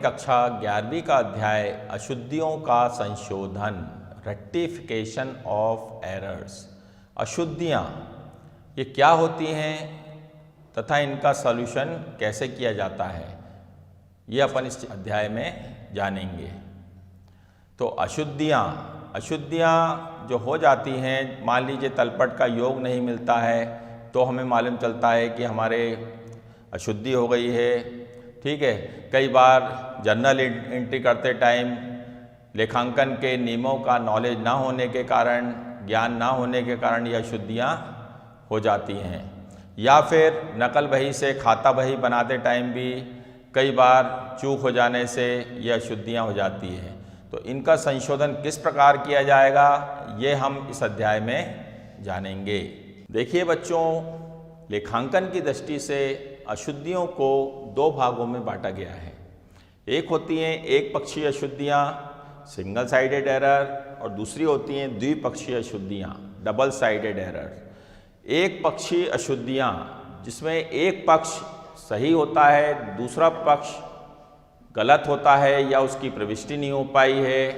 कक्षा 11वीं का अध्याय अशुद्धियों का संशोधन, रेक्टिफिकेशन ऑफ एरर्स। अशुद्धियाँ ये क्या होती हैं तथा इनका सॉल्यूशन कैसे किया जाता है, ये अपन इस अध्याय में जानेंगे। तो अशुद्धियाँ जो हो जाती हैं, मान लीजिए तलपट का योग नहीं मिलता है तो हमें मालूम चलता है कि हमारे अशुद्धि हो गई है। ठीक है, कई बार जर्नल एंट्री करते टाइम लेखांकन के नियमों का नॉलेज ना होने के कारण, ज्ञान ना होने के कारण ये अशुद्धियाँ हो जाती हैं। या फिर नकल बही से खाता बही बनाते टाइम भी कई बार चूक हो जाने से ये अशुद्धियाँ हो जाती हैं। तो इनका संशोधन किस प्रकार किया जाएगा, ये हम इस अध्याय में जानेंगे। देखिए बच्चों, लेखांकन की दृष्टि से अशुद्धियों को दो भागों में बांटा गया है। एक होती हैं एक पक्षीय अशुद्धियाँ, सिंगल साइडेड एरर, और दूसरी होती हैं द्विपक्षीय अशुद्धियाँ, डबल साइडेड एरर। एक पक्षीय अशुद्धियाँ जिसमें एक पक्ष सही होता है, दूसरा पक्ष गलत होता है या उसकी प्रविष्टि नहीं हो पाई है।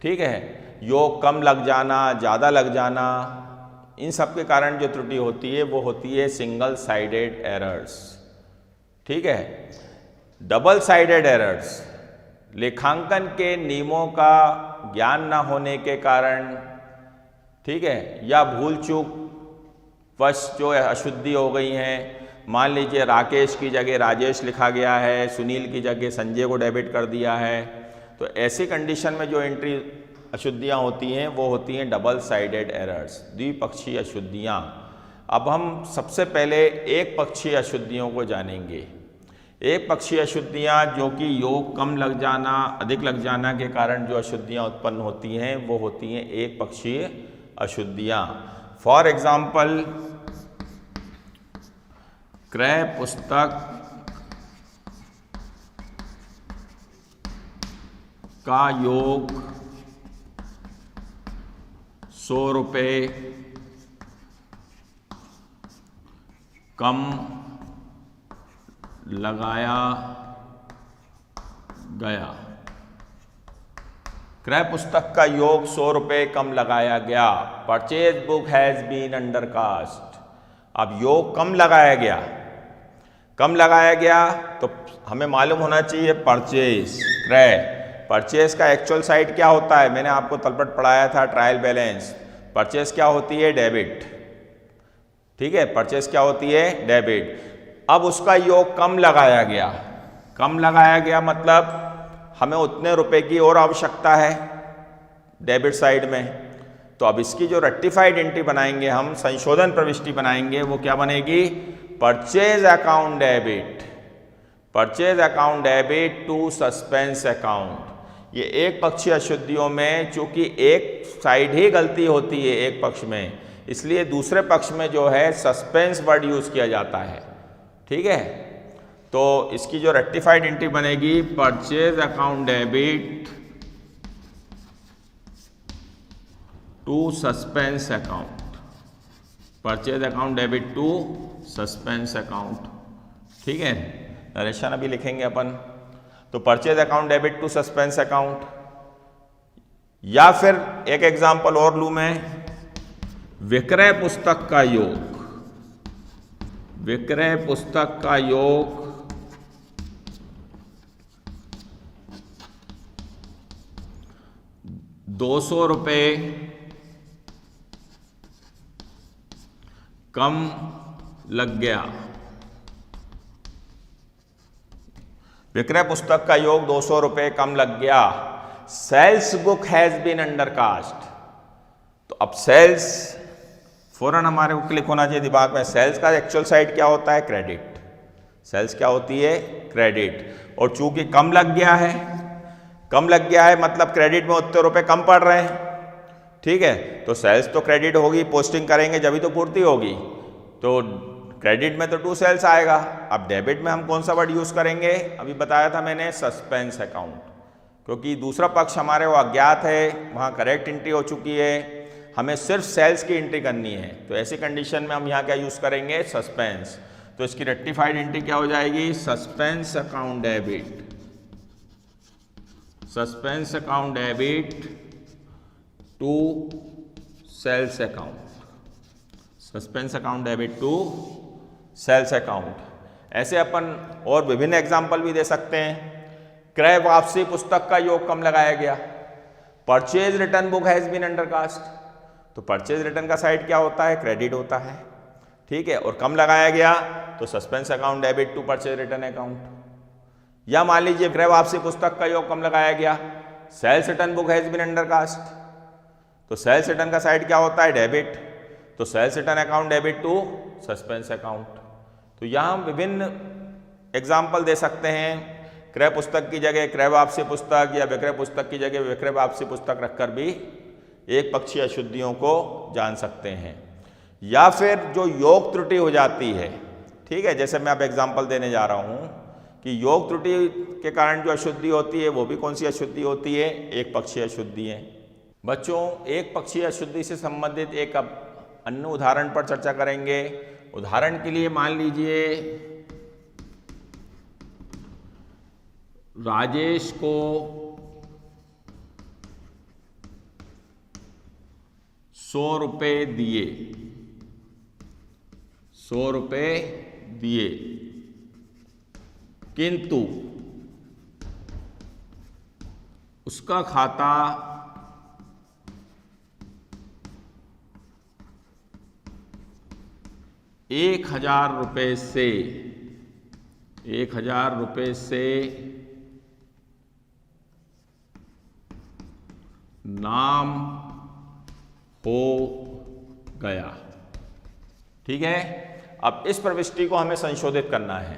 ठीक है, योग कम लग जाना, ज़्यादा लग जाना, इन सब के कारण जो त्रुटि होती है वो होती है सिंगल साइडेड एरर्स। ठीक है, डबल साइडेड एरर्स लेखांकन के नियमों का ज्ञान ना होने के कारण, ठीक है, या भूल चूक वश जो अशुद्धि हो गई हैं। मान लीजिए राकेश की जगह राजेश लिखा गया है, सुनील की जगह संजय को डेबिट कर दिया है। तो ऐसी कंडीशन में जो एंट्री अशुद्धियाँ होती हैं वो होती हैं डबल साइडेड एरर्स, द्विपक्षीय अशुद्धियाँ। अब हम सबसे पहले एक पक्षीय अशुद्धियों को जानेंगे। एक पक्षीय अशुद्धियाँ जो कि योग कम लग जाना, अधिक लग जाना के कारण जो अशुद्धियाँ उत्पन्न होती हैं वो होती हैं एक पक्षीय अशुद्धियाँ। फॉर एग्जाम्पल, क्रय पुस्तक का योग 100 रुपये कम लगाया गया। क्रय पुस्तक का योग 100 रुपये कम लगाया गया। Purchase book has been undercast. अब योग कम लगाया गया, कम लगाया गया तो हमें मालूम होना चाहिए परचेज, क्रय। परचेज का एक्चुअल साइड क्या होता है, मैंने आपको तलपट पढ़ाया था, ट्रायल बैलेंस। परचेज क्या होती है, डेबिट। ठीक है, परचेज क्या होती है, डेबिट। अब उसका योग कम लगाया गया। कम लगाया गया मतलब हमें उतने रुपए की और आवश्यकता है डेबिट साइड में। तो अब इसकी जो रेक्टिफाइड एंट्री बनाएंगे हम, संशोधन प्रविष्टि बनाएंगे, वो क्या बनेगी, purchase account debit. Purchase account debit to suspense account. ये एक पक्षीय अशुद्धियों में चूंकि एक साइड ही गलती होती है एक पक्ष में, इसलिए दूसरे पक्ष में जो है सस्पेंस वर्ड यूज किया जाता है। ठीक है, तो इसकी जो रेक्टिफाइड एंट्री बनेगी, purchase account debit to suspense account. Purchase account debit to suspense account. ठीक है, नरेशन अभी लिखेंगे अपन। तो purchase account debit to suspense account. या फिर एक एग्जांपल और लूं मैं, विक्रय पुस्तक का योग, विक्रय पुस्तक का योग 200 रुपये कम लग गया। विक्रय पुस्तक का योग 200 रुपये कम लग गया। Sales book has been undercast. तो अब सेल्स फौरन हमारे को क्लिक होना चाहिए दिमाग में, सेल्स का एक्चुअल साइड क्या होता है, क्रेडिट। सेल्स क्या होती है, क्रेडिट। और चूंकि कम लग गया है, कम लग गया है मतलब क्रेडिट में उतने रुपए कम पड़ रहे हैं। ठीक है, तो सेल्स तो क्रेडिट होगी, पोस्टिंग करेंगे जब ही तो पूर्ति होगी। तो क्रेडिट में तो टू सेल्स आएगा। अब डेबिट में हम कौन सा वर्ड यूज करेंगे, अभी बताया था मैंने, सस्पेंस अकाउंट। क्योंकि दूसरा पक्ष हमारे वो अज्ञात है, वहाँ करेक्ट एंट्री हो चुकी है, हमें सिर्फ सेल्स की एंट्री करनी है। तो ऐसी कंडीशन में हम यहाँ क्या यूज करेंगे, सस्पेंस। तो इसकी रेक्टिफाइड एंट्री क्या हो जाएगी, suspense account debit. Suspense account debit to sales account, suspense account debit to sales account. ऐसे अपन और विभिन्न एग्जाम्पल भी दे सकते हैं। क्रय वापसी पुस्तक का योग कम लगाया गया, purchase return book has been undercast, तो परचेज रिटर्न का साइड क्या होता है, क्रेडिट होता है, ठीक है, और कम लगाया गया तो suspense account debit to purchase return account. या मान लीजिए क्रय वापसी पुस्तक का योग कम लगाया गया, sales return book has been undercast, तो सेल्स रिटर्न का साइड क्या होता है, डेबिट, तो sales return account debit to suspense account. तो यहाँ हम विभिन्न एग्जाम्पल दे सकते हैं। क्रय पुस्तक की जगह क्रय वापसी पुस्तक या विक्रय पुस्तक की जगह विक्रय वापसी पुस्तक रखकर भी एक पक्षीय अशुद्धियों को जान सकते हैं। या फिर जो योग त्रुटि हो जाती है, ठीक है, जैसे मैं अब एग्जाम्पल देने जा रहा हूँ कि योग त्रुटि के कारण जो अशुद्धि होती है वो भी कौन सी अशुद्धि होती है, एक पक्षीय अशुद्धि है। बच्चों, एक पक्षीय अशुद्धि से संबंधित एक अब अन्य उदाहरण पर चर्चा करेंगे। उदाहरण के लिए मान लीजिए राजेश को 100 रुपये दिए, 100 रुपये दिए, किंतु उसका खाता 1000 रुपये से 1000 रुपये से नाम हो गया, ठीक है। अब इस प्रविष्टि को हमें संशोधित करना है।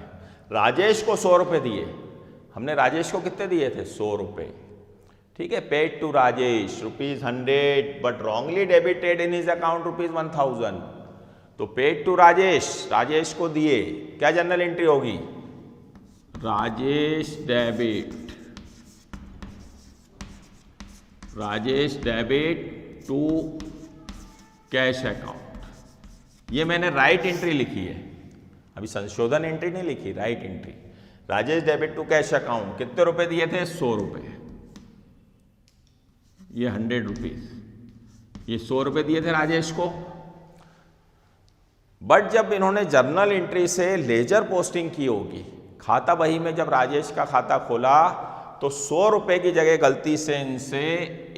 राजेश को 100 रुपये दिए, हमने राजेश को कितने दिए थे, 100 रुपये, ठीक है। Paid to Rajesh ₹100 but wrongly debited in his account ₹1000। तो पेड टू राजेश, राजेश को दिए, क्या जनरल एंट्री होगी, Rajesh debit, Rajesh debit to cash account. ये मैंने राइट एंट्री लिखी है, अभी संशोधन एंट्री नहीं लिखी, right entry. Rajesh debit to cash account, कितने रुपए दिए थे, 100 रुपये, ये 100 रुपीज, ये 100 रुपये दिए थे राजेश को। बट जब इन्होंने जर्नल एंट्री से लेजर पोस्टिंग की होगी, खाता बही में जब राजेश का खाता खोला तो 100 रुपये की जगह गलती से इनसे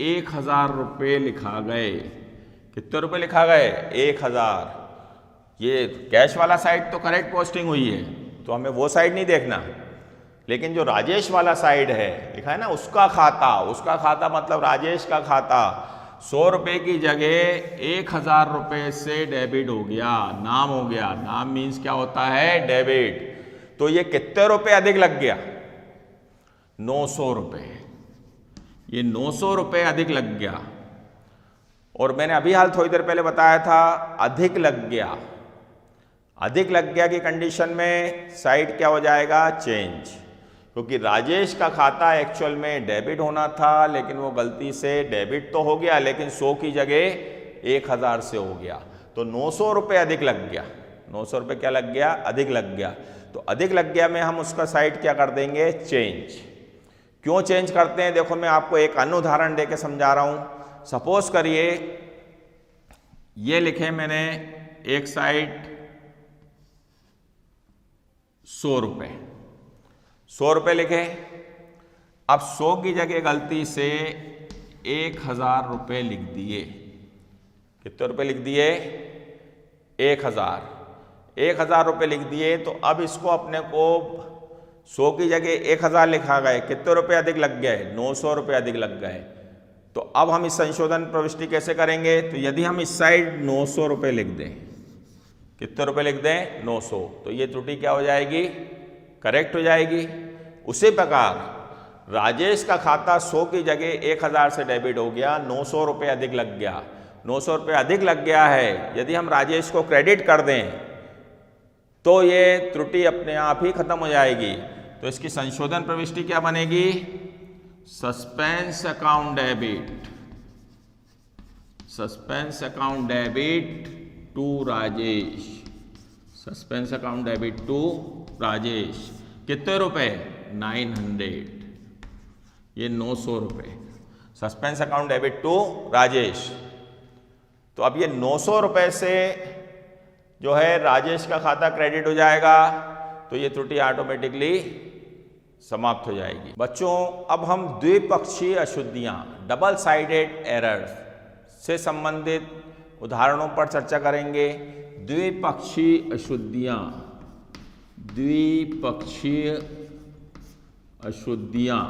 1000 रुपये लिखा गए। कितने रुपये लिखा गए, 1000। ये कैश वाला साइड तो करेक्ट पोस्टिंग हुई है, तो हमें वो साइड नहीं देखना, लेकिन जो राजेश वाला साइड है लिखा है ना, उसका खाता मतलब राजेश का खाता 100 रुपये की जगह 1000 रुपये से डेबिट हो गया, नाम हो गया। नाम मीन्स क्या होता है, डेबिट। तो ये कितने रुपये अधिक लग गया, 900 रुपये, ये 900 रुपये अधिक लग गया। और मैंने अभी हाल थोड़ी देर पहले बताया था अधिक लग गया, अधिक लग गया की कंडीशन में साइड क्या हो जाएगा, चेंज, क्योंकि राजेश का खाता एक्चुअल में डेबिट होना था, लेकिन वो गलती से डेबिट तो हो गया लेकिन 100 की जगह 1000 से हो गया, तो 900 रुपये अधिक लग गया। 900 रुपये क्या लग गया, अधिक लग गया। तो अधिक लग गया में हम उसका साइड क्या कर देंगे, चेंज। क्यों चेंज करते हैं, देखो मैं आपको एक अन्य उदाहरण देके समझा रहा हूं। सपोज करिए ये लिखे मैंने एक साइड 100 रुपये, 100 रुपये लिखे। अब 100 की जगह गलती से 1000 रुपये लिख दिए। कितने रुपये लिख दिए, 1000, 1000 रुपये लिख दिए। तो अब इसको अपने को 100 की जगह 1000 लिखा गए, कितने रुपये अधिक लग गए, 900 रुपये अधिक लग गए। तो अब हम इस संशोधन प्रविष्टि कैसे करेंगे, तो यदि हम इस साइड 900 रुपये लिख दें, कितने रुपये लिख दें, 900, तो ये त्रुटि क्या हो जाएगी, करेक्ट हो जाएगी। उसी प्रकार राजेश का खाता 100 की जगह 1000 से डेबिट हो गया, 900 रुपये अधिक लग गया। 900 रुपये अधिक लग गया है, यदि हम राजेश को क्रेडिट कर दें तो ये त्रुटि अपने आप ही खत्म हो जाएगी। तो इसकी संशोधन प्रविष्टि क्या बनेगी, suspense account debit, suspense account debit to Rajesh, suspense account debit to Rajesh. कितने रुपए, 900। ये 900 रुपये। Suspense account debit to Rajesh. तो अब ये 900 रुपये से जो है राजेश का खाता क्रेडिट हो जाएगा, तो ये त्रुटि ऑटोमेटिकली समाप्त हो जाएगी। बच्चों अब हम द्विपक्षीय अशुद्धियां, डबल साइडेड एरर्स से संबंधित उदाहरणों पर चर्चा करेंगे। द्विपक्षीय अशुद्धियां, द्विपक्षीय अशुद्धियां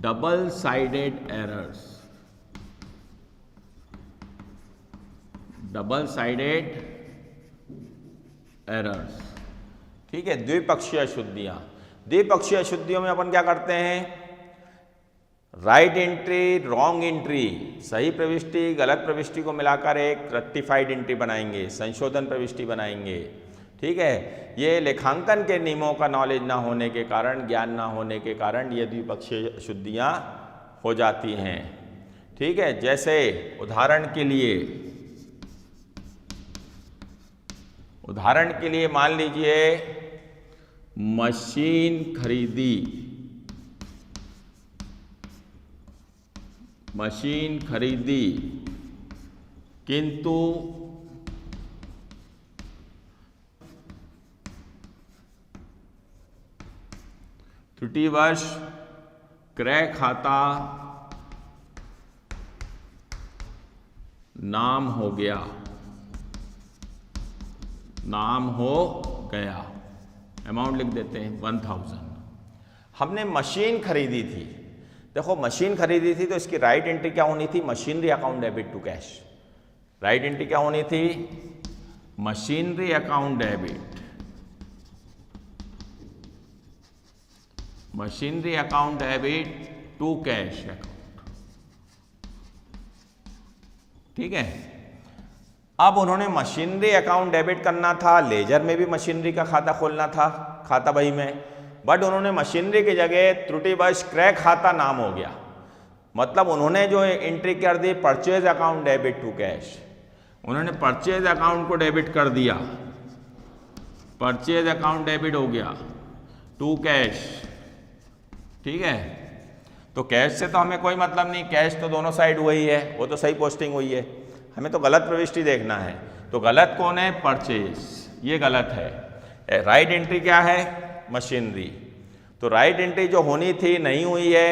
double sided errors, double sided errors. ठीक है, द्विपक्षीय अशुद्धियां। द्विपक्षीय अशुद्धियों में अपन क्या करते हैं, राइट एंट्री, रॉन्ग एंट्री, सही प्रविष्टि गलत प्रविष्टि को मिलाकर एक रेक्टिफाइड एंट्री बनाएंगे, संशोधन प्रविष्टि बनाएंगे। ठीक है, ये लेखांकन के नियमों का नॉलेज ना होने के कारण, ज्ञान ना होने के कारण ये द्विपक्षीय अशुद्धियां हो जाती हैं। ठीक है, जैसे उदाहरण के लिए मान लीजिए मशीन खरीदी किंतु त्रुटिवश क्रय खाता नाम हो गया, अमाउंट लिख देते हैं 1000। हमने मशीन खरीदी थी, देखो मशीन खरीदी थी तो इसकी राइट एंट्री क्या होनी थी, machinery account debit to cash. Right entry क्या होनी थी, machinery account debit, machinery account debit to cash account. ठीक है, अब उन्होंने मशीनरी अकाउंट डेबिट करना था, लेजर में भी मशीनरी का खाता खोलना था, खाता बही में, बट उन्होंने मशीनरी की जगह त्रुटिवश क्रय खाता नाम हो गया। मतलब उन्होंने जो एंट्री कर दी purchase account debit to cash, उन्होंने परचेज अकाउंट को डेबिट कर दिया, परचेज अकाउंट डेबिट हो गया टू कैश। ठीक है, तो कैश से तो हमें कोई मतलब नहीं, कैश तो दोनों साइड हुई है, वो तो सही पोस्टिंग हुई है, हमें तो गलत प्रविष्टि देखना है। तो गलत कौन है, परचेज, ये गलत है। राइट एंट्री क्या है, मशीनरी। तो राइट एंट्री जो होनी थी नहीं हुई है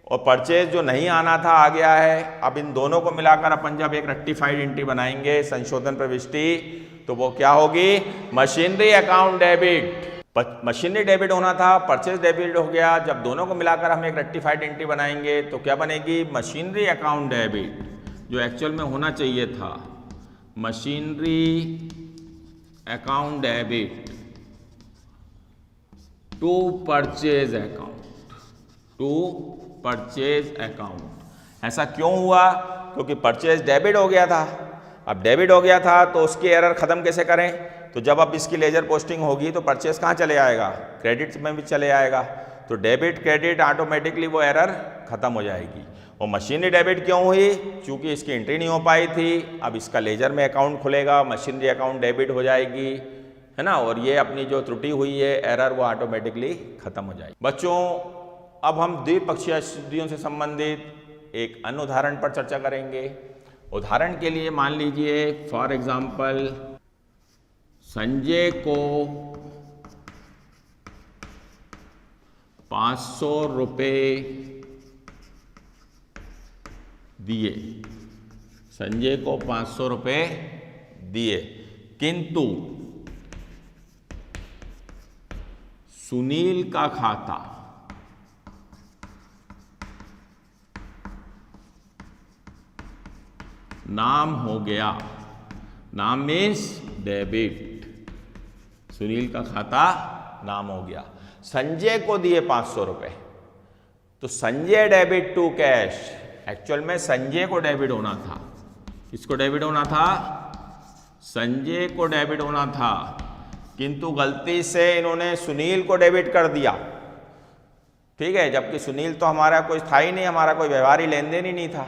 और परचेज जो नहीं आना था आ गया है। अब इन दोनों को मिलाकर अपन जब एक रेक्टिफाइड एंट्री बनाएंगे, संशोधन प्रविष्टि, तो वो क्या होगी, machinery account debit. Machinery debit होना था, परचेज डेबिट हो गया। जब दोनों को मिलाकर हम एक रेक्टिफाइड एंट्री बनाएंगे तो क्या बनेगी, मशीनरी अकाउंट डेबिट, जो एक्चुअल में होना चाहिए था machinery account debit to purchase account. ऐसा क्यों हुआ, क्योंकि परचेज डेबिट हो गया था। अब डेबिट हो गया था तो उसकी एरर खत्म कैसे करें, तो जब अब इसकी लेजर पोस्टिंग होगी तो परचेज कहाँ चले आएगा, क्रेडिट में भी चले आएगा। तो डेबिट क्रेडिट ऑटोमेटिकली वो एरर खत्म हो जाएगी। और मशीनरी डेबिट क्यों हुई, क्योंकि इसकी एंट्री नहीं हो पाई थी। अब इसका लेजर में अकाउंट खुलेगा, मशीनरी अकाउंट डेबिट हो जाएगी, है ना, और ये अपनी जो त्रुटि हुई है एरर, वो ऑटोमेटिकली खत्म हो जाएगी। बच्चों अब हम द्विपक्षीय अशुद्धियों से संबंधित एक अन्य उदाहरण पर चर्चा करेंगे। उदाहरण के लिए मान लीजिए फॉर एग्जाम्पल संजय को 500 रुपये दिए, संजय को 500 रुपये दिए, किंतु सुनील का खाता नाम हो गया, नाम मीन्स डेबिट, सुनील का खाता नाम हो गया। संजय को दिए 500 रुपये, तो Sanjay debit to cash, actual में संजय को डेबिट होना था। किसको डेबिट होना था, संजय को डेबिट होना था, किंतु गलती से इन्होंने सुनील को डेबिट कर दिया। ठीक है, जबकि सुनील तो हमारा कोई था ही नहीं, हमारा कोई व्यवहारिक लेन देन ही नहीं था,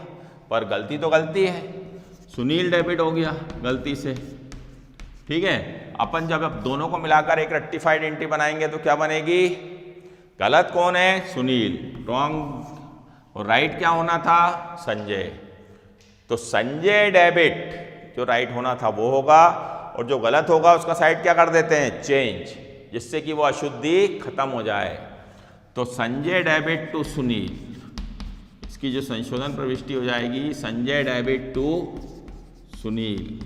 पर गलती तो गलती है, सुनील डेबिट हो गया गलती से। ठीक है, अपन जब अब दोनों को मिलाकर एक रेक्टिफाइड एंट्री बनाएंगे तो क्या बनेगी? गलत कौन है? सुनील। रॉन्ग और राइट क्या होना था? संजय। तो संजय डेबिट जो राइट होना था वो होगा, और जो गलत होगा उसका साइड क्या कर देते हैं? चेंज, जिससे कि वो अशुद्धि खत्म हो जाए। तो संजय डेबिट टू सुनील, इसकी जो संशोधन प्रविष्टि हो जाएगी संजय डेबिट टू सुनील।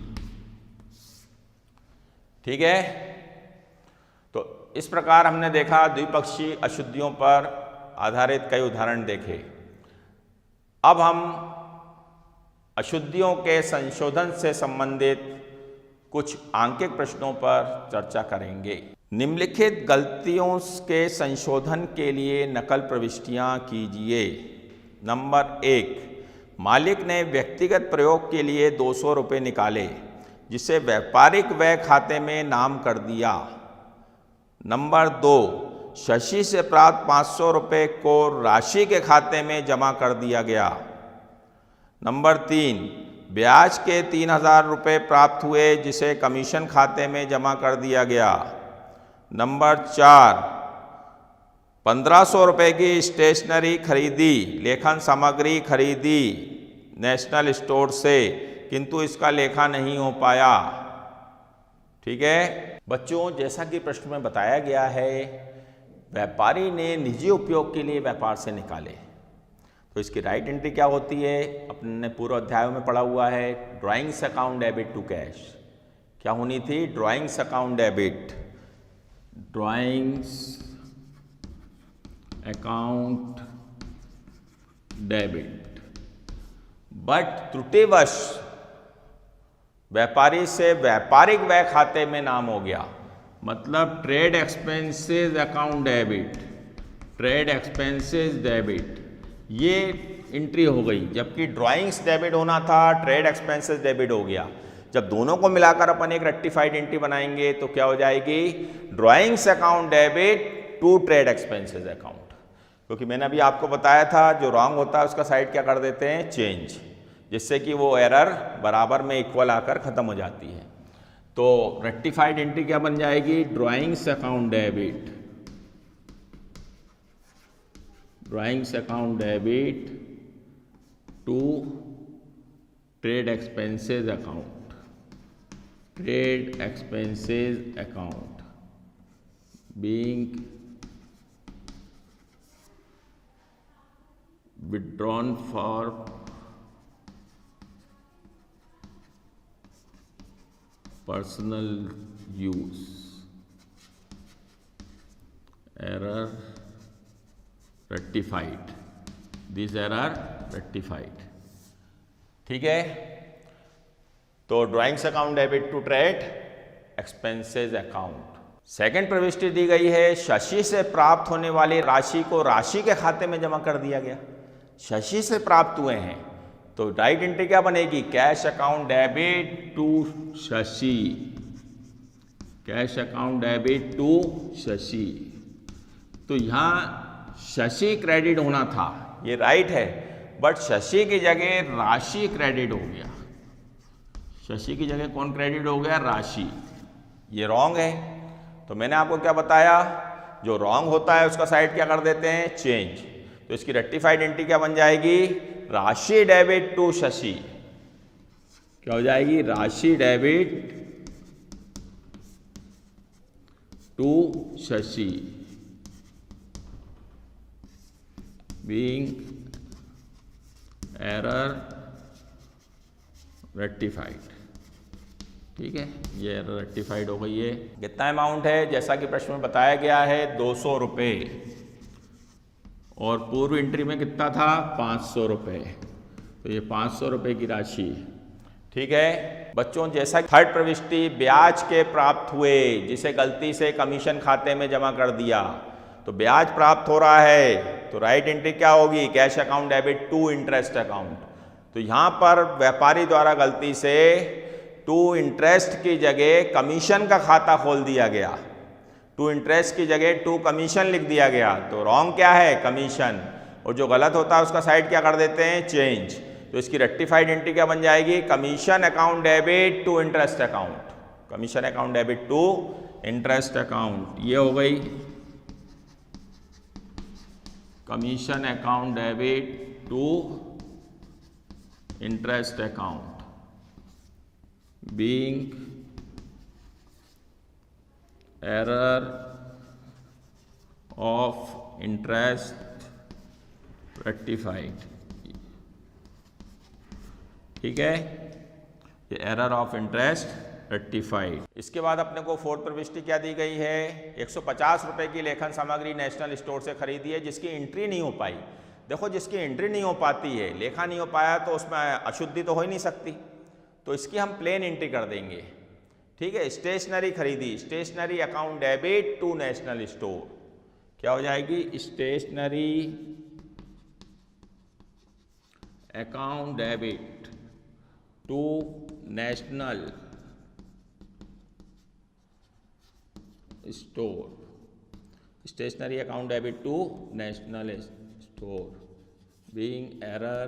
ठीक है। तो इस प्रकार हमने देखा द्विपक्षीय अशुद्धियों पर आधारित कई उदाहरण देखे। अब हम अशुद्धियों के संशोधन से संबंधित कुछ आंकिक प्रश्नों पर चर्चा करेंगे। निम्नलिखित गलतियों के संशोधन के लिए नकल प्रविष्टियां कीजिए। नंबर 1, मालिक ने व्यक्तिगत प्रयोग के लिए 200 रुपये निकाले, जिसे व्यापारिक व्यय खाते में नाम कर दिया। नंबर 2, शशि से प्राप्त 500 रुपये को राशि के खाते में जमा कर दिया गया। नंबर 3, ब्याज के 3000 रुपये प्राप्त हुए, जिसे कमीशन खाते में जमा कर दिया गया। नंबर 4, 1500 रुपये की स्टेशनरी खरीदी, लेखन सामग्री खरीदी नेशनल स्टोर से, किंतु इसका लेखा नहीं हो पाया। ठीक है बच्चों, जैसा कि प्रश्न में बताया गया है, व्यापारी ने निजी उपयोग के लिए व्यापार से निकाले, तो इसकी राइट एंट्री क्या होती है? अपने पूर्व अध्यायों में पढ़ा हुआ है, drawings account debit to cash. क्या होनी थी? Drawings account debit, drawings account debit. But त्रुटिवश व्यापारी से व्यापारिक व्यय खाते में नाम हो गया, मतलब trade expenses account debit, trade expenses debit, ये एंट्री हो गई। जबकि ड्राइंग्स डेबिट होना था, ट्रेड एक्सपेंसेस डेबिट हो गया। जब दोनों को मिलाकर अपन एक रेक्टिफाइड एंट्री बनाएंगे तो क्या हो जाएगी? Drawings account debit to trade expenses account. क्योंकि मैंने अभी आपको बताया था, जो रॉन्ग होता है उसका साइड क्या कर देते हैं? चेंज, जिससे कि वो एरर बराबर में इक्वल आकर खत्म हो जाती है। तो रेक्टिफाइड एंट्री क्या बन जाएगी? Drawings account debit, drawings account debit to trade expenses account, trade expenses account being withdrawn for personal use, error rectified, this error rectified। ठीक है, तो drawings account debit to trade expenses account. Second प्रविष्टि दी गई है, शशि से प्राप्त होने वाली राशि को राशि के खाते में जमा कर दिया गया। शशि से प्राप्त हुए हैं, तो राइट एंट्री क्या बनेगी? Cash account debit to Shashi, cash account debit to Shashi. तो यहाँ शशि क्रेडिट होना था, ये राइट है, बट शशि की जगह राशि क्रेडिट हो गया। शशि की जगह कौन क्रेडिट हो गया? राशि। ये रॉन्ग है। तो मैंने आपको क्या बताया? जो रॉन्ग होता है उसका साइड क्या कर देते हैं? चेंज। तो इसकी रेक्टिफाइड एंट्री क्या बन जाएगी? Rashi debit to Shashi. क्या हो जाएगी? Rashi debit to Shashi being error rectified. ठीक है, ये एरर रेक्टिफाइड हो गई है। कितना अमाउंट है? जैसा कि प्रश्न में बताया गया है 200 रुपये, और पूर्व एंट्री में कितना था? 500 रुपये। तो ये 500 रुपये की राशि। ठीक है बच्चों, जैसा थर्ड प्रविष्टि ब्याज के प्राप्त हुए, जिसे गलती से कमीशन खाते में जमा कर दिया, तो ब्याज प्राप्त हो रहा है, तो राइट एंट्री क्या होगी? Cash account debit to interest account. तो यहाँ पर व्यापारी द्वारा गलती से टू इंटरेस्ट की जगह कमीशन का खाता खोल दिया गया, टू इंटरेस्ट की जगह टू कमीशन लिख दिया गया। तो रॉन्ग क्या है? कमीशन। और जो गलत होता है उसका साइड क्या कर देते हैं? चेंज। तो इसकी रेक्टिफाइड एंट्री क्या बन जाएगी? Commission account debit to interest account. Commission account debit to interest account, ये हो गई commission account debit to interest account being error of interest rectified. ठीक है, ये एरर ऑफ इंटरेस्ट रेक्टिफाइड। इसके बाद अपने को फोर्थ प्रविष्टि क्या दी गई है, 150 रुपए की लेखन सामग्री नेशनल स्टोर से खरीदी है जिसकी एंट्री नहीं हो पाई। देखो, जिसकी एंट्री नहीं हो पाती है, लेखा नहीं हो पाया, तो उसमें अशुद्धि तो हो ही नहीं सकती, तो इसकी हम प्लेन एंट्री कर देंगे। ठीक है, स्टेशनरी खरीदी, stationery account debit to national store, क्या हो जाएगी, stationery account debit to national store, stationery account debit to national store being error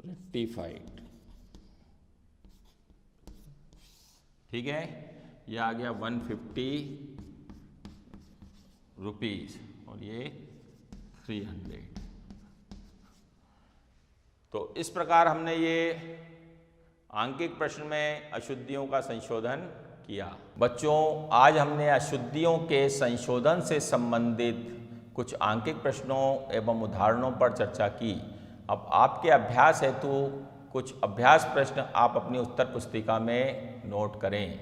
rectified. ठीक है, ये आ गया 150 रुपीज और ये 300। तो इस प्रकार हमने ये आंकिक प्रश्न में अशुद्धियों का संशोधन किया। बच्चों, आज हमने अशुद्धियों के संशोधन से संबंधित कुछ आंकिक प्रश्नों एवं उदाहरणों पर चर्चा की। अब आपके अभ्यास हेतु कुछ अभ्यास प्रश्न आप अपनी उत्तर पुस्तिका में नोट करें।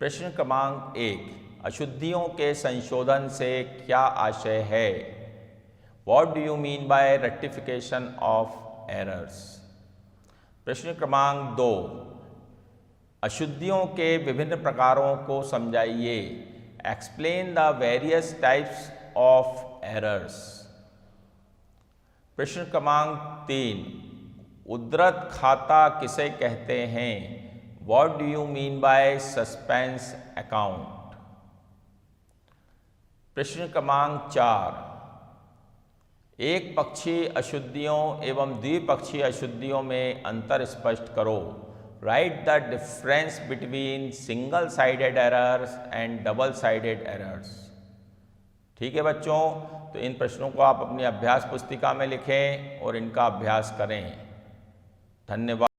प्रश्न क्रमांक 1, अशुद्धियों के संशोधन से क्या आशय है? What do you mean by rectification of errors? प्रश्न क्रमांक 2, अशुद्धियों के विभिन्न प्रकारों को समझाइए। Explain the various types of errors. प्रश्न क्रमांक 3, उद्धृत खाता किसे कहते हैं? What do you mean by suspense account? प्रश्न क्रमांक 4, एक पक्षीय अशुद्धियों एवं द्विपक्षीय अशुद्धियों में अंतर स्पष्ट करो। Right the difference between single sided errors and double sided errors. ठीक है बच्चों, तो इन प्रश्नों को आप अपनी अभ्यास पुस्तिका में लिखें और इनका अभ्यास करें। धन्यवाद।